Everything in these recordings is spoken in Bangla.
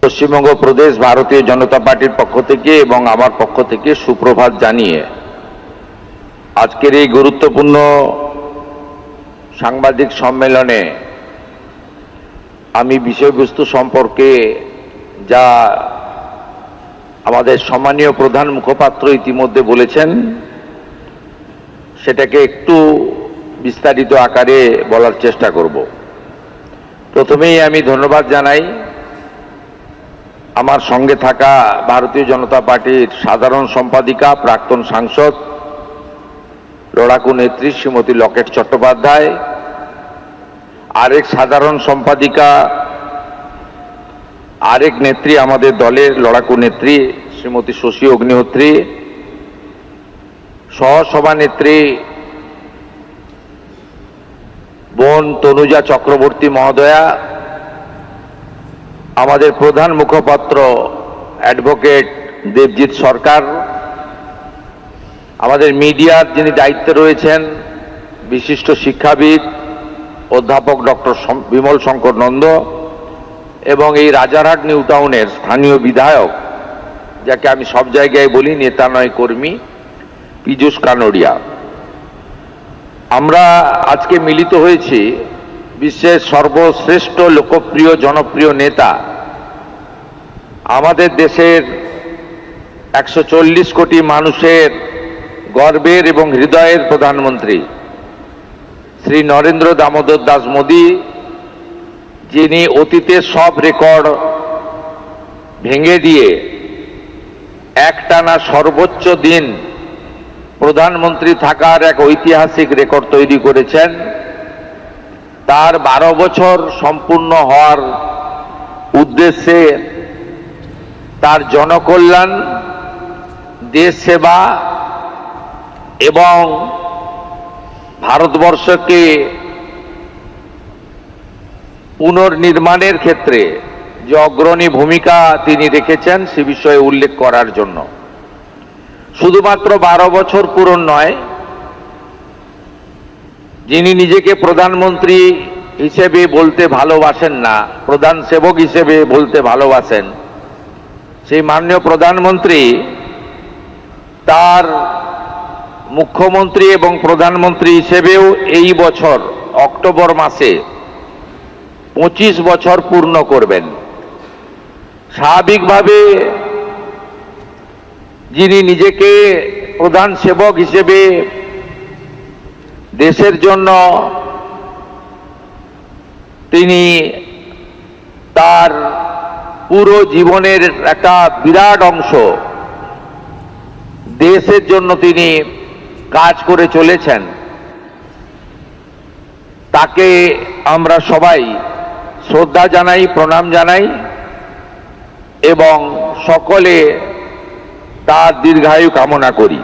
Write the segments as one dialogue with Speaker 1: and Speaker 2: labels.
Speaker 1: পশ্চিমবঙ্গ প্রদেশ ভারতীয় জনতা পার্টির পক্ষ থেকে এবং আমার পক্ষ থেকে সুপ্রভাত জানিয়ে আজকের এই গুরুত্বপূর্ণ সাংবাদিক সম্মেলনে আমি বিষয়বস্তু সম্পর্কে যা আমাদের সম্মানীয় প্রধান মুখপাত্র ইতিমধ্যে বলেছেন সেটাকে একটু বিস্তারিত আকারে বলার চেষ্টা করব। প্রথমেই আমি ধন্যবাদ জানাই আমার সঙ্গে থাকা ভারতীয় জনতা পার্টির সাধারণ সম্পাদিকা প্রাক্তন সাংসদ লড়াকু নেত্রী শ্রীমতী লকেট চট্টোপাধ্যায়, আরেক সাধারণ সম্পাদিকা আরেক নেত্রী আমাদের দলের লড়াকু নেত্রী শ্রীমতী শশী অগ্নিহোত্রী, সহসভানেত্রী বোন তনুজা চক্রবর্তী মহোদয়া, আমাদের প্রধান মুখপাত্র অ্যাডভোকেট দেবজিৎ সরকার, আমাদের মিডিয়ার যিনি দায়িত্বে রয়েছেন বিশিষ্ট শিক্ষাবিদ অধ্যাপক ডক্টর বিমল শঙ্কর নন্দ এবং এই রাজারহাট নিউ টাউনের স্থানীয় বিধায়ক, যাকে আমি সব জায়গায় বলি নেতা নয় কর্মী, পীযূষ কানোডিয়া। আমরা আজকে মিলিত হয়েছি বিশ্বের সর্বশ্রেষ্ঠ লোকপ্রিয় জনপ্রিয় নেতা, আমাদের দেশের 140 কোটি মানুষের গর্বের এবং হৃদয়ের প্রধানমন্ত্রী শ্রী নরেন্দ্র দামোদর দাস মোদী, যিনি অতীতের সব রেকর্ড ভেঙে দিয়ে একটানা সর্বোচ্চ দিন প্রধানমন্ত্রী থাকার এক ঐতিহাসিক রেকর্ড তৈরি করেছেন। তার 12 বছর সম্পূর্ণ হওয়ার উদ্দেশ্যে তার জনকল্যাণ, দেশ সেবা এবং ভারতবর্ষকে পুনর্নির্মাণের ক্ষেত্রে যে অগ্রণী ভূমিকা তিনি রেখেছেন সে বিষয়ে উল্লেখ করার জন্য শুধুমাত্র 12 বছর পূরণ নয়, যিনি নিজেকে প্রধানমন্ত্রী হিসেবে বলতে ভালোবাসেন না, প্রধান সেবক হিসেবে বলতে ভালোবাসেন, সেই মাননীয় প্রধানমন্ত্রী তার মুখ্যমন্ত্রী এবং প্রধানমন্ত্রী হিসেবেও এই বছর অক্টোবর মাসে 25 বছর পূর্ণ করবেন। স্বাভাবিকভাবে যিনি নিজেকে প্রধান সেবক হিসেবে দেশের জন্য তিনি তার পুরো জীবনের একটা বিরাট অংশ দেশের জন্য তিনি কাজ করে চলেছেন, তাকে আমরা সবাই শ্রদ্ধা জানাই, প্রণাম জানাই এবং সকলে তার দীর্ঘায়ু কামনা করি।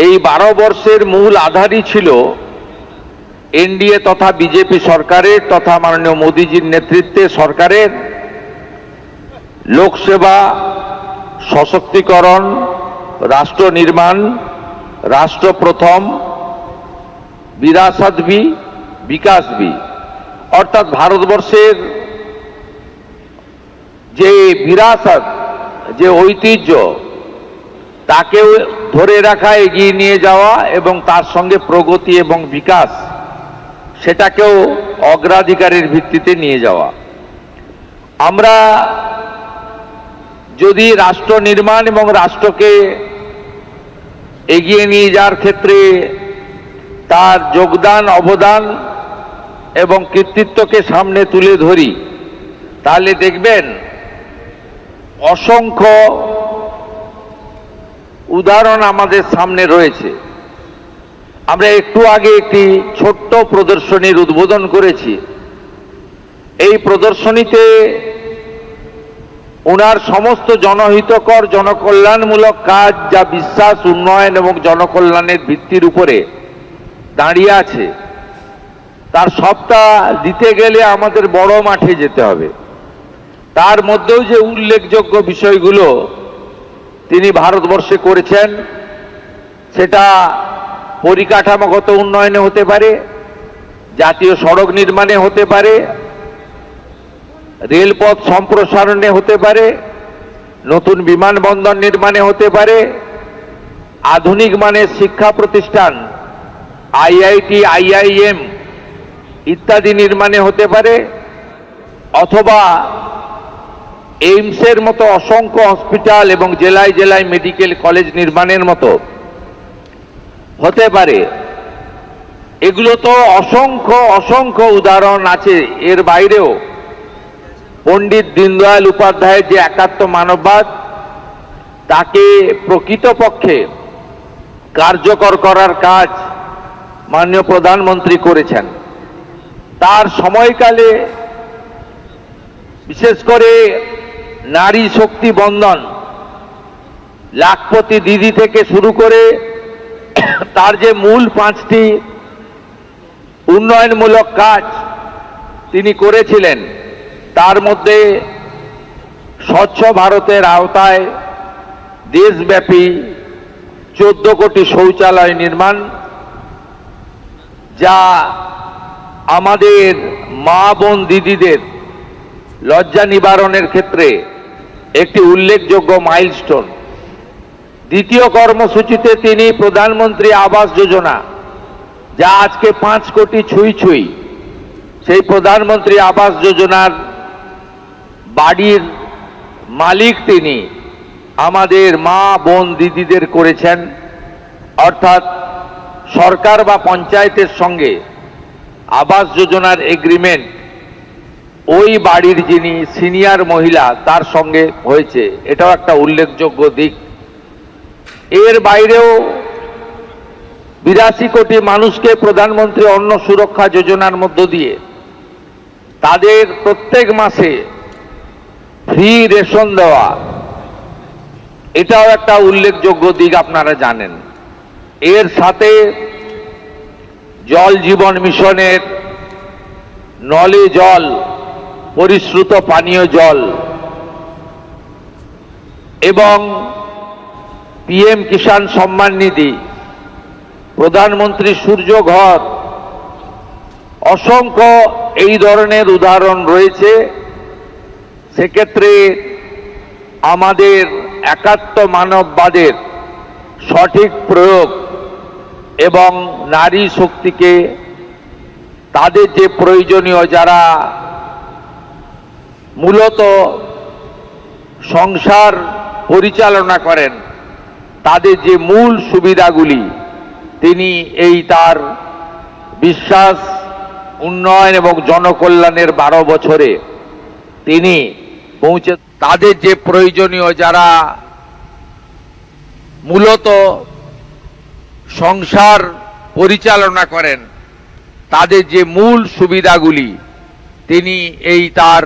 Speaker 1: এই 12 বর্ষের মূল আধারই ছিল এনডিএ তথা বিজেপি সরকারের তথা মাননীয় মোদীজির নেতৃত্বে সরকারের লোকসেবা, সশক্তিকরণ, রাষ্ট্র নির্মাণ, রাষ্ট্র প্রথম, বিরাসত ভি বিকাশ ভি, অর্থাৎ ভারতবর্ষের যে বিরাসত, যে ঐতিহ্য তাকেও ধরে রাখা, এগিয়ে নিয়ে যাওয়া এবং তার সঙ্গে প্রগতি এবং বিকাশ সেটাকেও অগ্রাধিকারের ভিত্তিতে নিয়ে যাওয়া। আমরা যদি রাষ্ট্র নির্মাণ এবং রাষ্ট্রকে এগিয়ে নিয়ে যাওয়ার ক্ষেত্রে তার যোগদান, অবদান এবং কৃতিত্বকে সামনে তুলে ধরি, তাহলে দেখবেন অসংখ্য উদাহরণ আমাদের সামনে রয়েছে। আমরা একটু আগে একটি ছোট্ট প্রদর্শনীর উদ্বোধন করেছি। এই প্রদর্শনীতে ওনার সমস্ত জনহিতকর, জনকল্যাণমূলক কাজ যা বিশ্বাস, উন্নয়ন এবং জনকল্যাণের ভিত্তির উপরে দাঁড়িয়ে আছে, তার সবটা দিতে গেলে আমাদের বড় মাঠে যেতে হবে। তার মধ্যেও যে উল্লেখযোগ্য বিষয়গুলো তিনি ভারতবর্ষে করেছেন সেটা পরিকাঠামোগত উন্নয়নে হতে পারে, জাতীয় সড়ক নির্মাণে হতে পারে, রেলপথ সম্প্রসারণে হতে পারে, নতুন বিমানবন্দর নির্মাণে হতে পারে, আধুনিক মানের শিক্ষা প্রতিষ্ঠান আইআইটি, আইআইএম ইত্যাদি নির্মাণে হতে পারে, অথবা এইমসের মতো অসংখ্য হসপিটাল এবং জেলায় জেলায় মেডিকেল কলেজ নির্মাণের মতো হতে পারে। এগুলো তো অসংখ্য অসংখ্য উদাহরণ আছে। এর বাইরেও পণ্ডিত দীনদয়াল উপাধ্যায়ের যে একাত্ম মানববাদ, তাকে প্রকৃতপক্ষে কার্যকর করার কাজ মাননীয় প্রধানমন্ত্রী করেছেন। তার সময়কালে বিশেষ করে নারী শক্তি বন্ধন, লাখপতি দিদি থেকে শুরু করে তার যে মূল 5টি উন্নয়নমূলক কাজ তিনি করেছিলেন, তার মধ্যে স্বচ্ছ ভারতের আওতায় দেশব্যাপী 14 কোটি শৌচালয় নির্মাণ, যা আমাদের মা বোন দিদিদের লজ্জা নিবারণের ক্ষেত্রে একটি উল্লেখযোগ্য মাইলস্টোন। দ্বিতীয় কর্মসূচিতে তিনি প্রধানমন্ত্রী আবাস যোজনা, যা আজকে 5 কোটি ছুঁই ছুঁই, সেই প্রধানমন্ত্রী আবাস যোজনার বাড়ির মালিক তিনি আমাদের মা বোন দিদিদের করেছেন। অর্থাৎ সরকার বা পঞ্চায়েতের সঙ্গে আবাস যোজনার এগ্রিমেন্ট ওই বাড়ির যিনি সিনিয়র মহিলা তার সঙ্গে হয়েছে, এটাও একটা উল্লেখযোগ্য দিক। এর বাইরেও 82 কোটি মানুষকে প্রধানমন্ত্রী অন্ন সুরক্ষা যোজনার মধ্য দিয়ে তাদের প্রত্যেক মাসে ফ্রি রেশন দেওয়া, এটাও একটা উল্লেখযোগ্য দিক, আপনারা জানেন। এর সাথে জল জীবন মিশনের নলে জল, পরিশ্রুত পানীয় জল এবং পিএম কিষাণ সম্মান নিধি, প্রধানমন্ত্রী সূর্য ঘর, অসংখ্য এই ধরনের উদাহরণ রয়েছে। সেক্ষেত্রে আমাদের একাত্ম মানববাদের সঠিক প্রয়োগ এবং নারী শক্তিকে তাদের যে প্রয়োজনীয়, যারা মূলত সংসার পরিচালনা করেন, তাদের যে মূল সুবিধাগুলি তিনি এই তার বিশ্বাস, উন্নয়ন এবং জনকল্যাণের 12 বছরে তিনি পৌঁছে, তাদের যে প্রয়োজনীয়, যারা মূলত সংসার পরিচালনা করেন, তাদের যে মূল সুবিধাগুলি তিনি এই তার